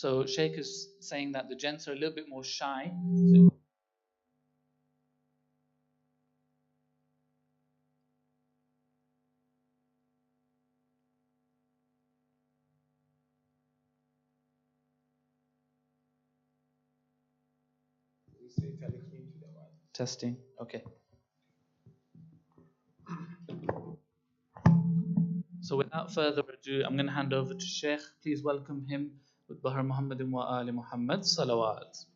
So Sheikh is saying that the gents are a little bit more shy. Testing. Okay. So without further ado, I'm going to hand over to Sheikh. Please welcome him with Bahar Muhammadin wa Ali Muhammad. Salawat.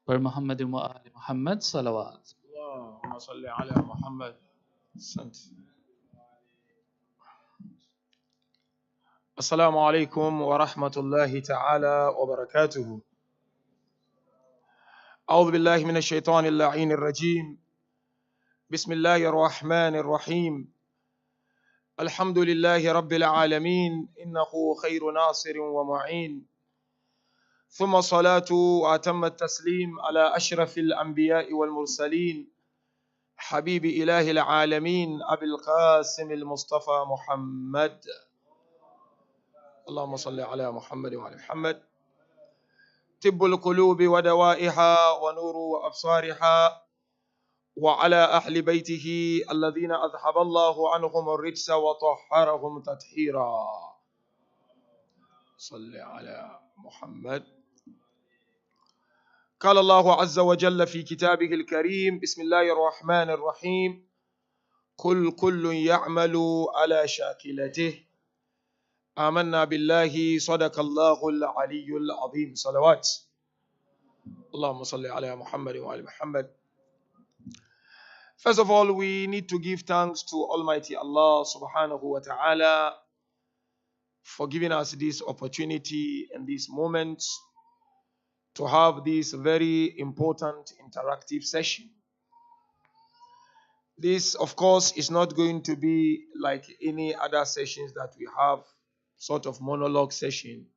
Bahar Muhammadin wa Ali Muhammad. Salawat. اللهم صل على محمد. السلام عليكم ورحمة الله تعالى وبركاته. أعوذ بالله من الشيطان اللعين الرجيم. بسم الله الرحمن الرحيم. الحمد لله رب العالمين، إنه خير ناصر ومعين. ثم صلاة وأتم التسليم على أشرف الأنبياء والمرسلين، حبيب إله العالمين أبي القاسم المصطفى محمد. اللهم صل على محمد وعلى محمد. طب القلوب ودوائها ونور وأبصارها، وعلى أهل بيته الذين أذهب الله عنهم الرجس وطهرهم تطهيرا. صل على محمد. قال الله عز وجل في كتابه الكريم: بسم الله الرحمن الرحيم. قل كل يعمل على شاكلته آمنا بالله صدق الله العلي العظيم. صلوات. اللهم صل على محمد وعلى محمد. First of all, we need to give thanks to Almighty Allah subhanahu wa ta'ala for giving us this opportunity and this moment to have this very important interactive session. This, of course, is not going to be like any other sessions that we have, sort of monologue session.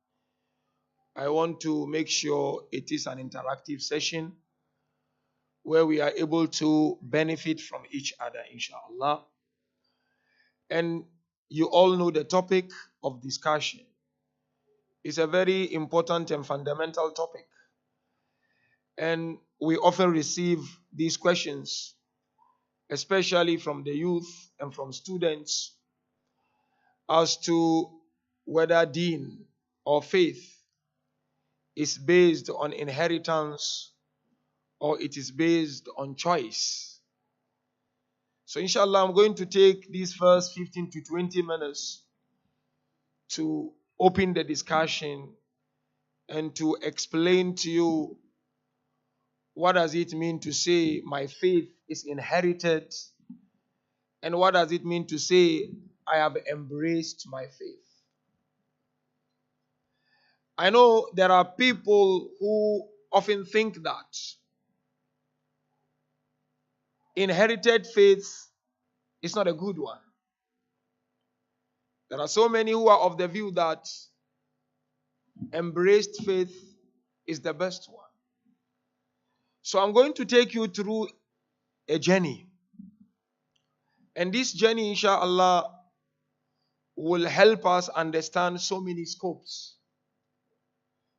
I want to make sure it is an interactive session where we are able to benefit from each other, inshallah. And you all know the topic of discussion. It's a very important and fundamental topic. And we often receive these questions, especially from the youth and from students, as to whether deen or faith is based on inheritance or it is based on choice. So inshallah, I'm going to take these first 15 to 20 minutes to open the discussion and to explain to you what does it mean to say my faith is inherited, and what does it mean to say I have embraced my faith. I know there are people who often think that inherited faith is not a good one. There are so many who are of the view that embraced faith is the best one. So I'm going to take you through a journey. And this journey, inshallah, will help us understand so many scopes.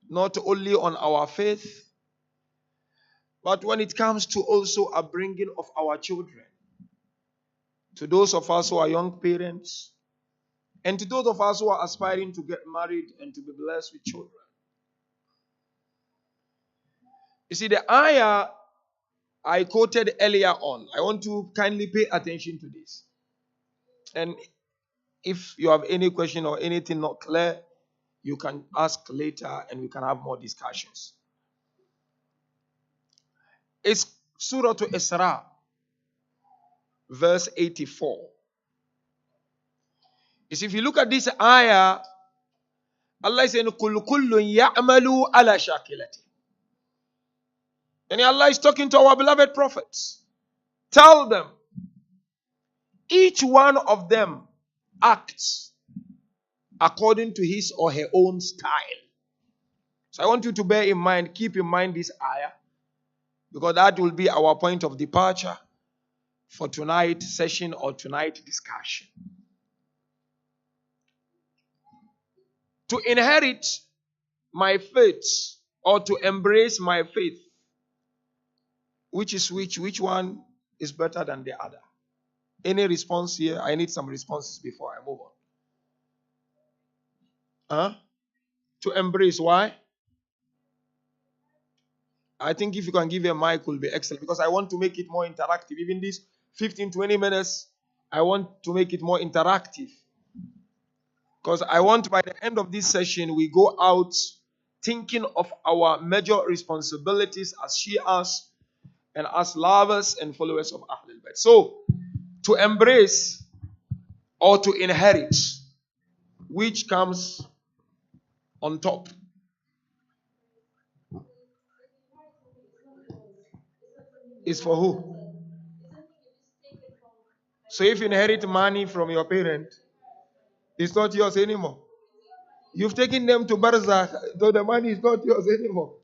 Not only on our faith, but when it comes to also upbringing of our children. To those of us who are young parents, and to those of us who are aspiring to get married and to be blessed with children. You see, the ayah I quoted earlier on, I want to kindly pay attention to this. And If you have any question or anything not clear, you can ask later and we can have more discussions. It's Surah to Isra, verse 84. Is if you look at this ayah, Allah is saying, "Kul kullun ya'malu ala shakilati." And Allah is talking to our beloved prophets. Tell them, each one of them acts according to his or her own style. So I want you to bear in mind, keep in mind this ayah, because that will be our point of departure for tonight's session or tonight's discussion. To inherit my faith or to embrace my faith, which is which one is better than the other? Any response here? I need some responses before I move on. To embrace, why? I think if you can give a mic will be excellent, because I want to make it more interactive. Even this 15-20 minutes, I want to make it more interactive. Because I want by the end of this session, we go out thinking of our major responsibilities as Shi'as and as lovers and followers of Ahlul Bayt. So, to embrace or to inherit, which comes on top? Is for who? So if you inherit money from your parent, it's not yours anymore. You've taken them to Barzakh, though the money is not yours anymore.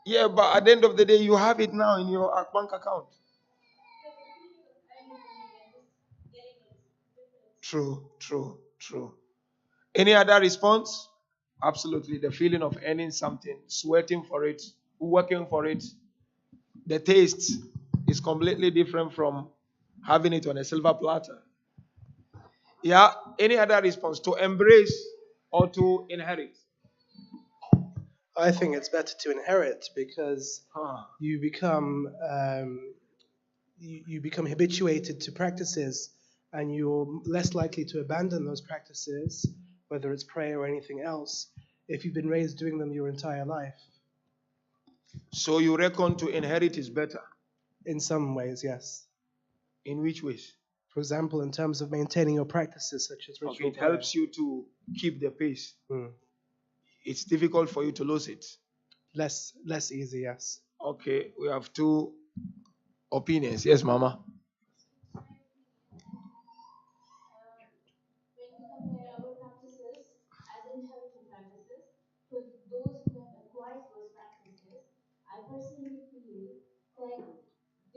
Yeah, but at the end of the day, you have it now in your bank account. True. Any other response? Absolutely. The feeling of earning something, sweating for it, working for it. The taste is completely different from having it on a silver platter. Yeah. Any other response? To embrace or to inherit? I think it's better to inherit, because you become you become habituated to practices, and you're less likely to abandon those practices, whether it's prayer or anything else, if you've been raised doing them your entire life. So you reckon to inherit is better? In some ways, yes. In which ways? For example, in terms of maintaining your practices, such as ritual it helps you to keep the pace. It's difficult for you to lose it. Less easy, yes. Okay, we have two opinions. Yes, Mama. When we compare our practices as inherited practices to those who have acquired those practices, I personally feel that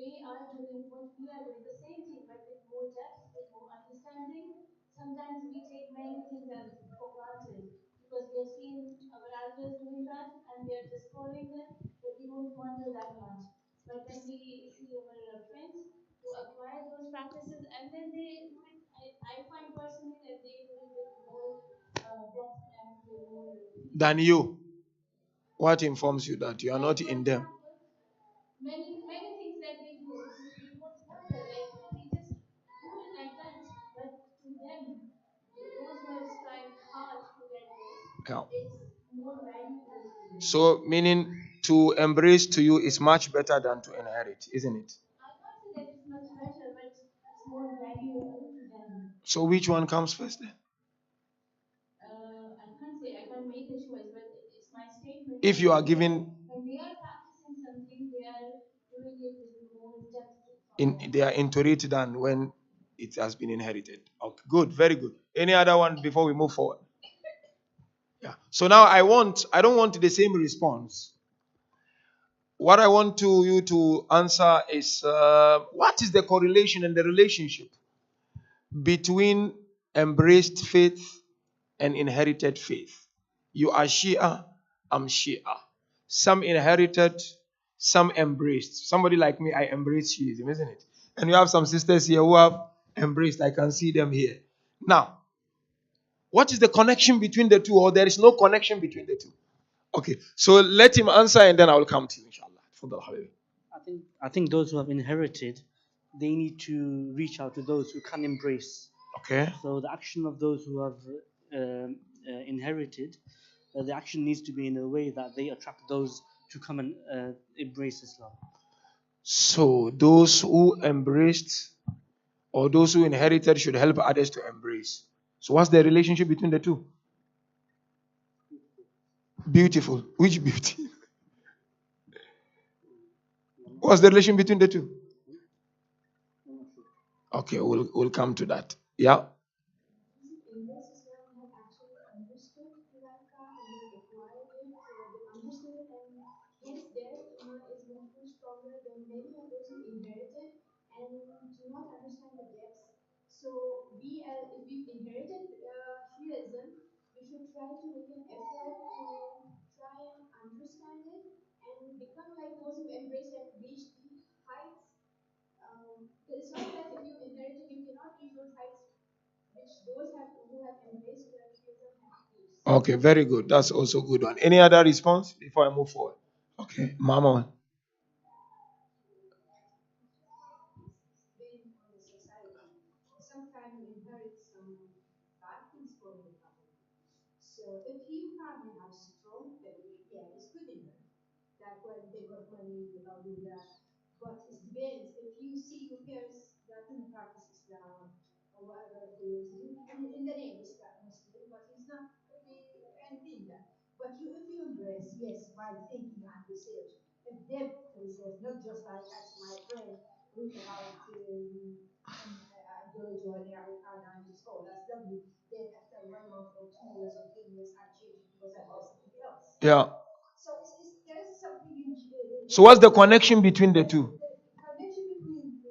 they are doing what we are doing, the same thing, but with more depth, with more understanding. Sometimes we take many things as for granted because we have seen our elders doing that and we are just following them, but we don't wonder that much. But when we see our friends who acquire those practices and then they do it, I find personally that they do it with more depth and more Than you. What informs you that you are not in them? Many things that they do, we don't wonder, like we just do it like that. But to them, those who have strived hard to get this, it's more valuable to them. So, meaning to embrace to you is much better than to inherit, isn't it? I can't say that it's much better, but it's more valuable to them. So, which one comes first then? I can't say, I can't make a choice, but it's my statement. If you are given, when they are practicing something, they are doing it with more depth. they are into it than when it has been inherited. Okay, good, very good. Any other one before we move forward? Yeah. So now I don't want the same response. What I want you to answer is what is the correlation and the relationship between embraced faith and inherited faith? You are Shia, I'm Shia. Some inherited, some embraced. Somebody like me, I embrace Shi'ism, isn't it? And you have some sisters here who have embraced. I can see them here. Now, what is the connection between the two, or there is no connection between the two? Okay, so let him answer and then I will come to you, inshallah. I think those who have inherited, they need to reach out to those who can embrace. Okay. So the action of those who have inherited, the action needs to be in a way that they attract those to come and embrace Islam. So those who embraced or those who inherited should help others to embrace. So what's the relationship between the two? Beautiful. Which beauty? What's the relation between the two? Okay, we'll come to that. Yeah. In this Islam have actually understood the right path and they acquired it, so they understood it, and hence their iman is much more stronger than many of those who inherited and do not understand the depths. So we, if we've inherited Shi'ism, we should try to make an effort to try and understand it and become like those who embrace and reach the heights. It's not that if you inherited, you cannot reach those heights which those who have embraced Shi'ism have reached. Okay, very good. That's also a good one. Any other response before I move forward? Okay, Mama. Being on the society, sometimes you inherit some bad things from the family. So if your family have strong family, yeah, it's good enough. That when they got money without doing that. But it depends. If you see your parents that don't practice Islam or whatever they want to do, in the name Islam Muslim, but he's not really anything that. But you, if you embrace, yes, by thinking and research, a depth research, not just like as my friend read about ideology or America and just oh that's lovely. Then after 1 month or 2 years or 10 years, I change it because I got something else. Yeah. So there's something in So what's the connection between the two? the connection between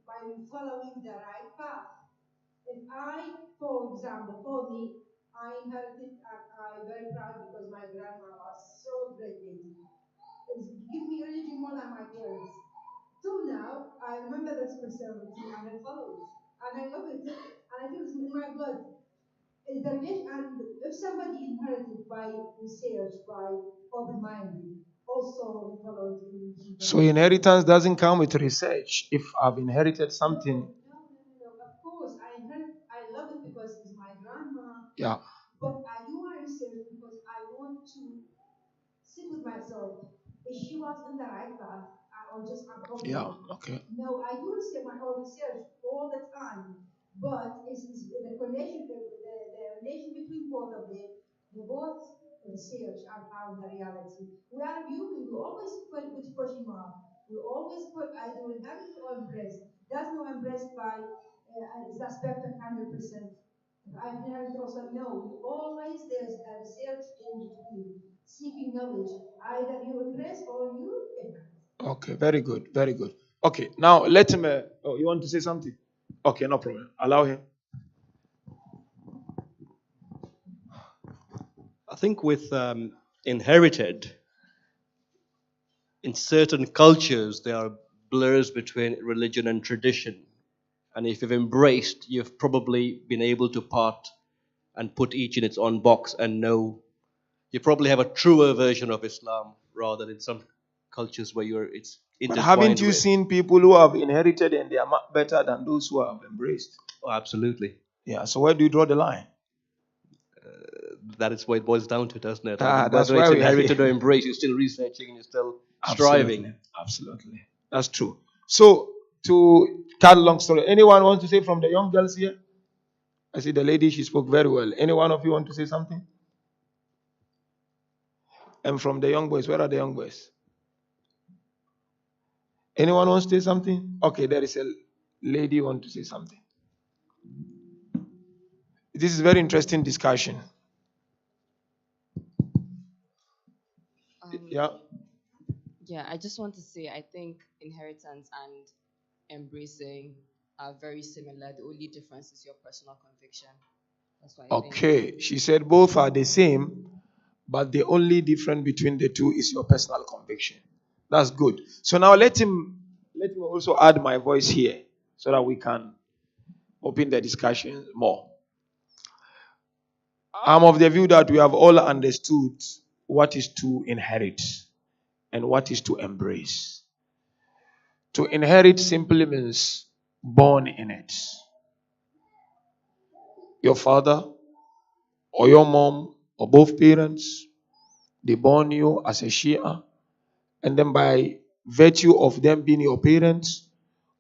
by following the right path. If I, for example, for me, I inherited and I'm very proud because my grandma was so great lady. Give me religion more than my parents. Till now, I remember the spirituality and I follow it. And I love it. And I feel it's in my blood. The relation, and if somebody inherited by research, by open-minded, also follow it in So inheritance doesn't come with research. If I've inherited something. No. Of course, I love it because it's my grandma. Yeah. But I do my research because I want to sit with myself. If she was in the right path, or just Yeah. uncomfortable. Okay. No, I do my own research all the time. But it's the connection, the relation between both of them. They both research and found the reality. We are human. We always put question mark. We always put either inherit or embrace. There's no embrace by is that perfect 100%. I've inherited also no. We always there's a research in between, seeking knowledge. Either you embrace or you inherit. Okay, very good, very good. Okay, now let him. Oh, you want to say something? Okay, no problem. Allow him. I think with inherited, in certain cultures, there are blurs between religion and tradition. And if you've embraced, you've probably been able to part and put each in its own box and know you probably have a truer version of Islam rather than in some cultures where it's But intertwined haven't you with. seen people who have inherited and they are much better than those who have embraced? Oh, absolutely. Yeah. So where do you draw the line? That is what it boils down to, doesn't it? That's Whether why it's we are inherited here. or embraced, you're still researching and you're still striving. Absolutely. That's true. So to cut long story, anyone wants to say from the young girls here? I see the lady, she spoke very well. Any one of you want to say something? And from the young boys, where are the young boys? Anyone wants to say something? Okay, there is a lady who want to say something. This is a very interesting discussion. Yeah. Yeah, I just want to say I think inheritance and embracing are very similar. The only difference is your personal conviction. That's why I think. Okay, she said both are the same, but the only difference between the two is your personal conviction. That's good. So now let me also add my voice here so that we can open the discussion more. I'm of the view that we have all understood what is to inherit and what is to embrace. To inherit simply means born in it. Your father or your mom or both parents, they born you as a Shia, and then by virtue of them being your parents,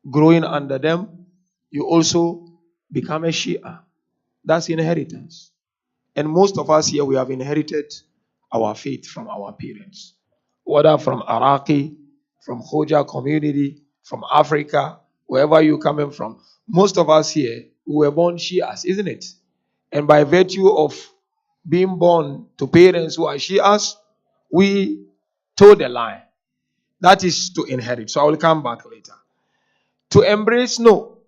growing under them, you also become a Shia. That's inheritance. And most of us here, we have inherited our faith from our parents, whether from Iraqi, from Khoja community, from Africa, wherever you're coming from. Most of us here, we were born Shias, isn't it? And by virtue of being born to parents who are Shias, we toe the line. That is to inherit. So I will come back later. To embrace, no.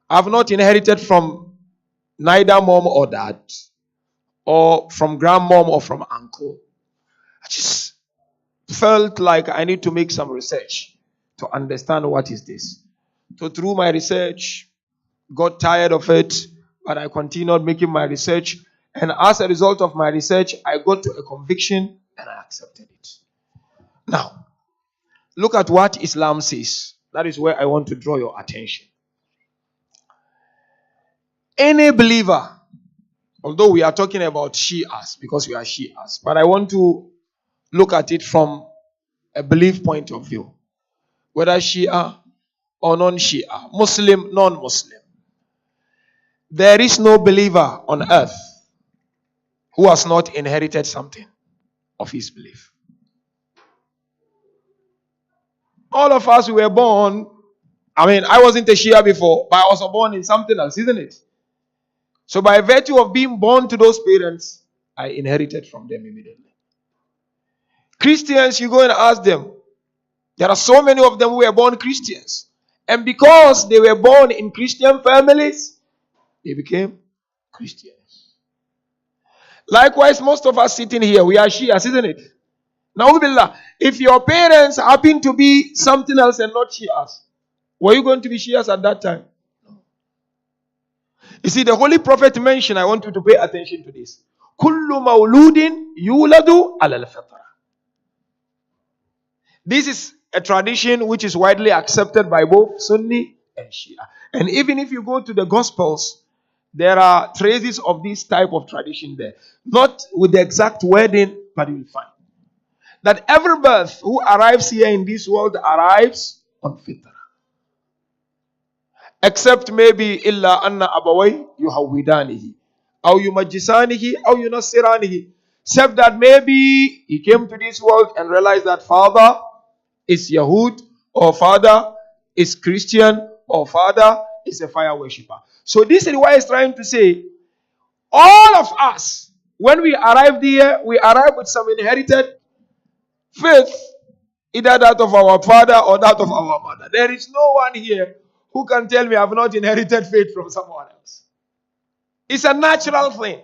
I've not inherited from neither mom or dad, or from grandmom or from uncle. I just felt like I need to make some research to understand what is this. So through my research, got tired of it, but I continued making my research. And as a result of my research, I got to a conviction and I accepted it. Now, look at what Islam says. That is where I want to draw your attention. Any believer, although we are talking about Shias because we are Shias, but I want to look at it from a belief point of view. Whether Shia or non-Shia, Muslim, non-Muslim. There is no believer on earth who has not inherited something of his belief. All of us were born, I wasn't a Shia before, but I was born in something else, isn't it? So by virtue of being born to those parents, I inherited from them immediately. Christians, you go and ask them. There are so many of them who were born Christians. And because they were born in Christian families, they became Christians. Likewise, most of us sitting here, we are Shias, isn't it? Now, if your parents happen to be something else and not Shias, were you going to be Shias at that time? No. You see, the Holy Prophet mentioned, I want you to pay attention to this. Kullu mawludin yuladu ala al-fitra. This is a tradition which is widely accepted by both Sunni and Shia. And even if you go to the Gospels, there are traces of this type of tradition there. Not with the exact wording, but you will find that every birth who arrives here in this world arrives on fitrah. Except maybe illa anna abawai yuhawidanihi, aw yumajjisanihi, aw yunassiranihi. Except that maybe he came to this world and realized that father is Yahud, or father is Christian, or father is a fire worshipper. So this is why he's trying to say, all of us, when we arrived here, we arrived with some inherited faith, either that of our father or that of our mother. There is no one here who can tell me I have not inherited faith from someone else. It's a natural thing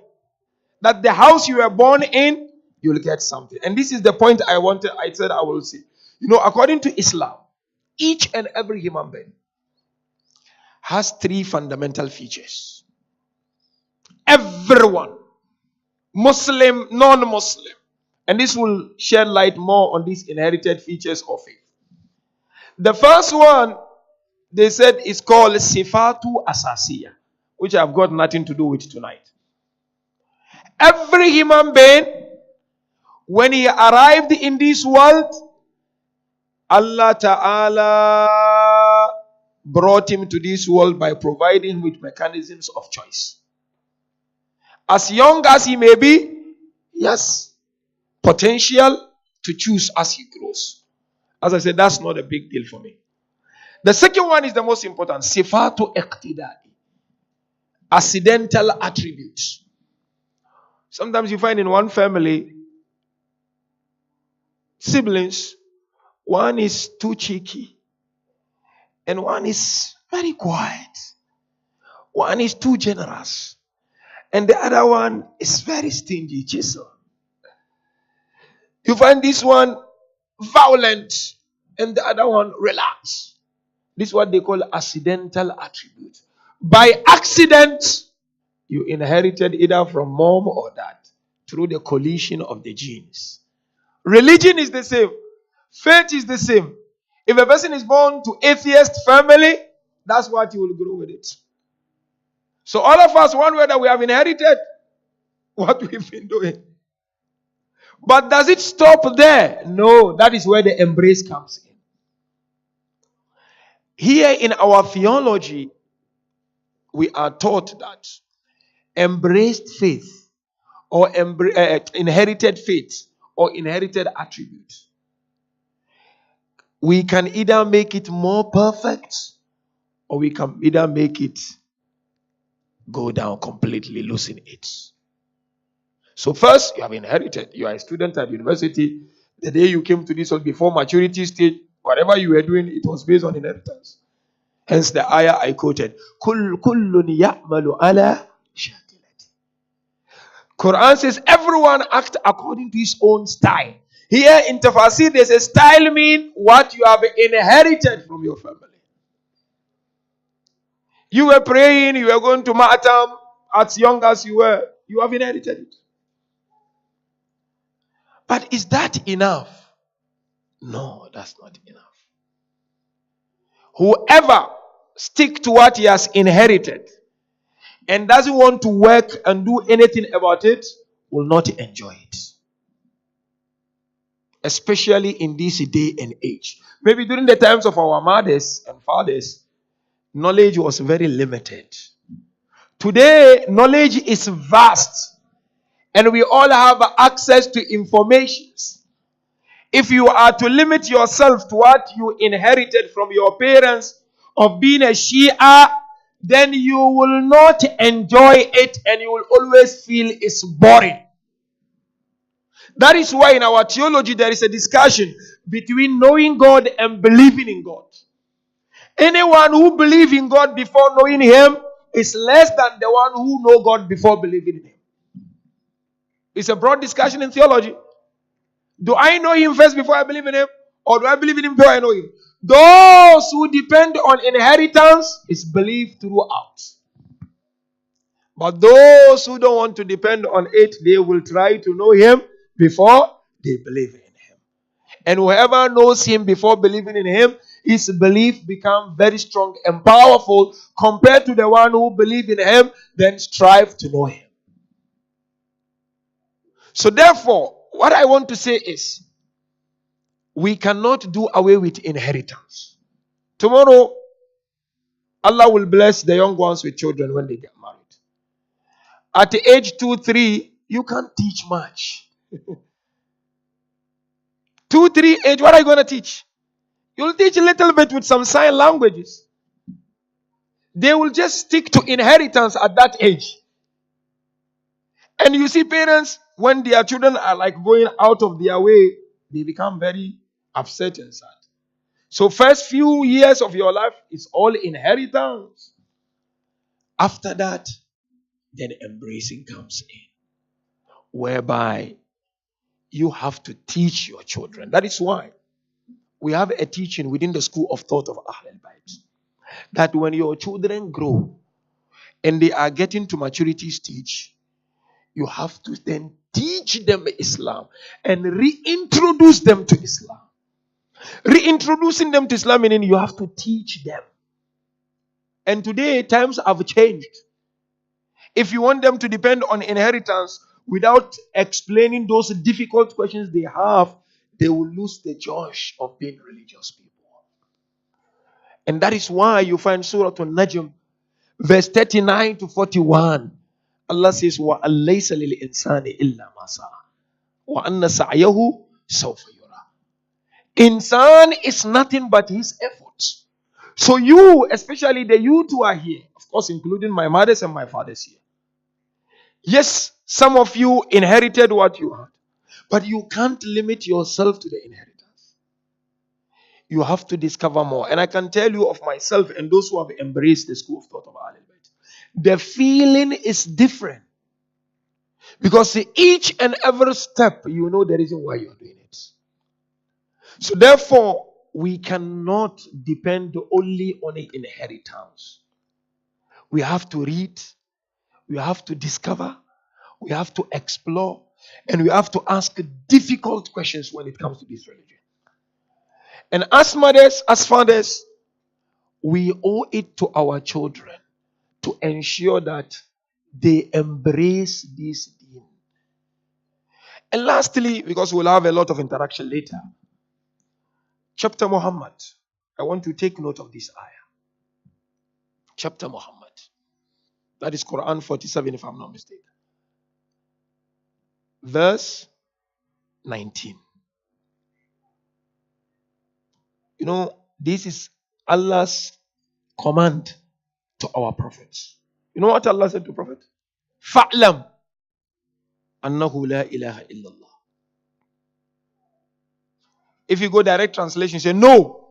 that the house you were born in, you will get something. And this is the point I said I will see. According to Islam, each and every human being has three fundamental features. Everyone, Muslim, non-Muslim. And this will shed light more on these inherited features of faith. The first one, they said, is called Sifatu Asasiya, which I've got nothing to do with tonight. Every human being, when he arrived in this world, Allah Ta'ala brought him to this world by providing him with mechanisms of choice. As young as he may be, yes, potential to choose as he grows. As I said, that's not a big deal for me. The second one is the most important. Sifatu iqtidai. Accidental attributes. Sometimes you find in one family, siblings, one is too cheeky, and one is very quiet. One is too generous, and the other one is very stingy, chisel. You find this one violent, and the other one relaxed. This is what they call accidental attribute. By accident, you inherited either from mom or dad through the collision of the genes. Religion is the same. Faith is the same. If a person is born to atheist family, that's what he will grow with it. So all of us, one way that we have inherited what we've been doing. But does it stop there? No, that is where the embrace comes in. Here in our theology, we are taught that embraced faith or inherited faith or inherited attribute, we can either make it more perfect or we can either make it go down completely, losing it. So first, you have inherited. You are a student at university. The day you came to this world before maturity stage, whatever you were doing, it was based on inheritance. Hence the ayah I quoted. Kullun ya'malu ala shakilati. Quran says everyone act according to his own style. Here in Tafasir, there's a style mean what you have inherited from your family. You were praying, you were going to Ma'atam as young as you were. You have inherited it. But is that enough? No, that's not enough. Whoever stick to what he has inherited and doesn't want to work and do anything about it will not enjoy it. Especially in this day and age. Maybe during the times of our mothers and fathers, knowledge was very limited. Today, knowledge is vast. And we all have access to information. If you are to limit yourself to what you inherited from your parents of being a Shia, then you will not enjoy it and you will always feel it's boring. That is why in our theology there is a discussion between knowing God and believing in God. Anyone who believes in God before knowing Him is less than the one who knows God before believing in Him. It's a broad discussion in theology. Do I know Him first before I believe in Him? Or do I believe in Him before I know Him? Those who depend on inheritance is believed throughout. But those who don't want to depend on it, they will try to know Him before they believe in Him. And whoever knows Him before believing in Him, his belief becomes very strong and powerful compared to the one who believes in Him, then strive to know Him. So therefore, what I want to say is, we cannot do away with inheritance. Tomorrow, Allah will bless the young ones with children when they get married. At the age 2, 3, you can't teach much. 2, 3 age, what are you going to teach? You'll teach a little bit with some sign languages. They will just stick to inheritance at that age. And you see parents, when their children are like going out of their way, they become very upset and sad. So first few years of your life is all inheritance. After that, then embracing comes in. Whereby you have to teach your children. That is why we have a teaching within the school of thought of Ahlul Bayt. That when your children grow and they are getting to maturity stage, you have to then teach them Islam and reintroduce them to Islam. Reintroducing them to Islam meaning you have to teach them. And today times have changed. If you want them to depend on inheritance without explaining those difficult questions they have, they will lose the joy of being religious people. And that is why you find Surah An-Najm, verse 39 to 41. Allah says, وَأَلَّيْسَ لِلْإِنسَانِ إِلَّا مَا سَعَى وَأَنَّ سَعْيَهُ سَوْفَ يُرَى. Insan is nothing but his efforts. So you, especially the youth who are here, of course including my mothers and my fathers here. Yes, some of you inherited what you had. But you can't limit yourself to the inheritance. You have to discover more. And I can tell you of myself and those who have embraced the school of thought of Ahlul Bayt. The feeling is different. Because each and every step, you know the reason why you're doing it. So therefore, we cannot depend only on an inheritance. We have to read. We have to discover. We have to explore. And we have to ask difficult questions when it comes to this religion. And as mothers, as fathers, we owe it to our children to ensure that they embrace this deen. And lastly, because we'll have a lot of interaction later, chapter Muhammad. I want to take note of this ayah. Chapter Muhammad. That is Quran 47, if I'm not mistaken. Verse 19. You know, this is Allah's command to our prophets. You know what Allah said to Prophet? Fa'lam annahu la ilaha illallah. If you go direct translation, say no,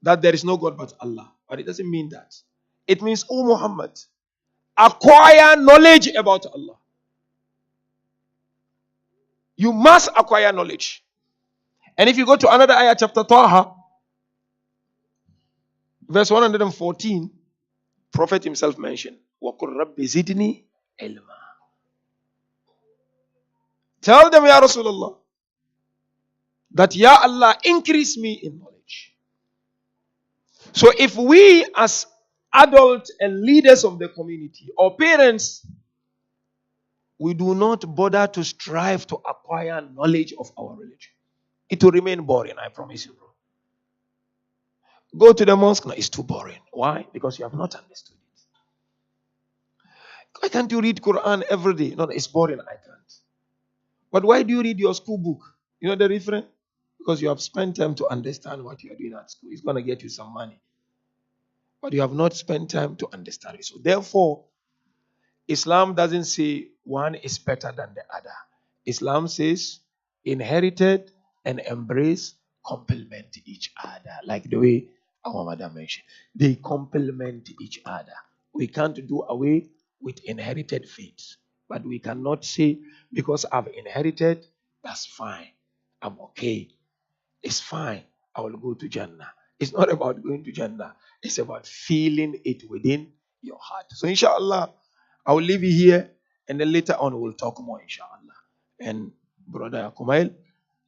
that there is no God but Allah. But it doesn't mean that. It means, oh Muhammad, acquire knowledge about Allah. You must acquire knowledge. And if you go to another ayah, chapter Taha, verse 114, Prophet himself mentioned, وَقُلْ رَبِّ زِدْنِي عِلْمًا. Tell them, Ya Rasulullah, that Ya Allah, increase me in knowledge. So if we as adults and leaders of the community or parents, we do not bother to strive to acquire knowledge of our religion, it will remain boring, I promise you, bro. Go to the mosque, no, it's too boring. Why? Because you have not understood it. Why can't you read Quran every day? No, it's boring, I can't. But why do you read your school book? You know the difference? Because you have spent time to understand what you are doing at school. It's going to get you some money. But you have not spent time to understand it. So therefore, Islam doesn't say one is better than the other. Islam says inherited and embrace complement each other. Like the way our mother mentioned. They complement each other. We can't do away with inherited faiths. But we cannot say, because I've inherited, that's fine. I'm okay. It's fine. I will go to Jannah. It's not about going to Jannah. It's about feeling it within your heart. So inshallah, I will leave you here, and then later on we'll talk more, inshallah. And Brother Kumail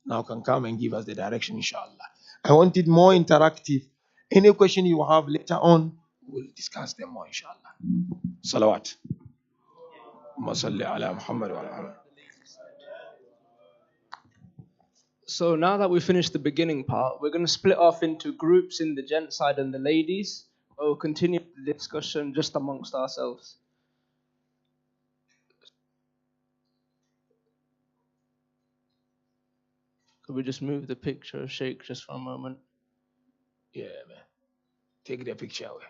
now can come and give us the direction, inshallah. I want it more interactive. Any question you have later on, we'll discuss them more, inshallah. Salawat. So now that we finished the beginning part, we're going to split off into groups in the gent side and the ladies. We'll continue the discussion just amongst ourselves. Could we just move the picture of Sheikh just for a moment? Yeah, man. Take the picture away.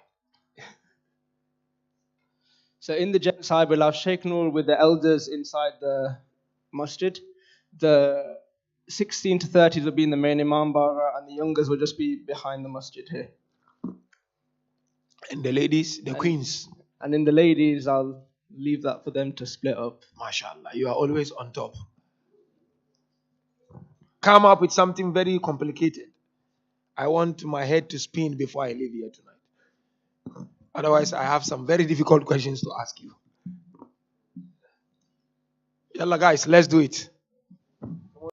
So in the gent side, we'll have Sheikh Nuru with the elders inside the Masjid. The 16 to 30s will be in the main Imam Bara, and the youngers will just be behind the Masjid here. And the ladies, the queens. And in the ladies, I'll leave that for them to split up. MashaAllah, you are always on top. Come up with something very complicated. I want my head to spin before I leave here tonight. Otherwise, I have some very difficult questions to ask you. Yalla guys, let's do it.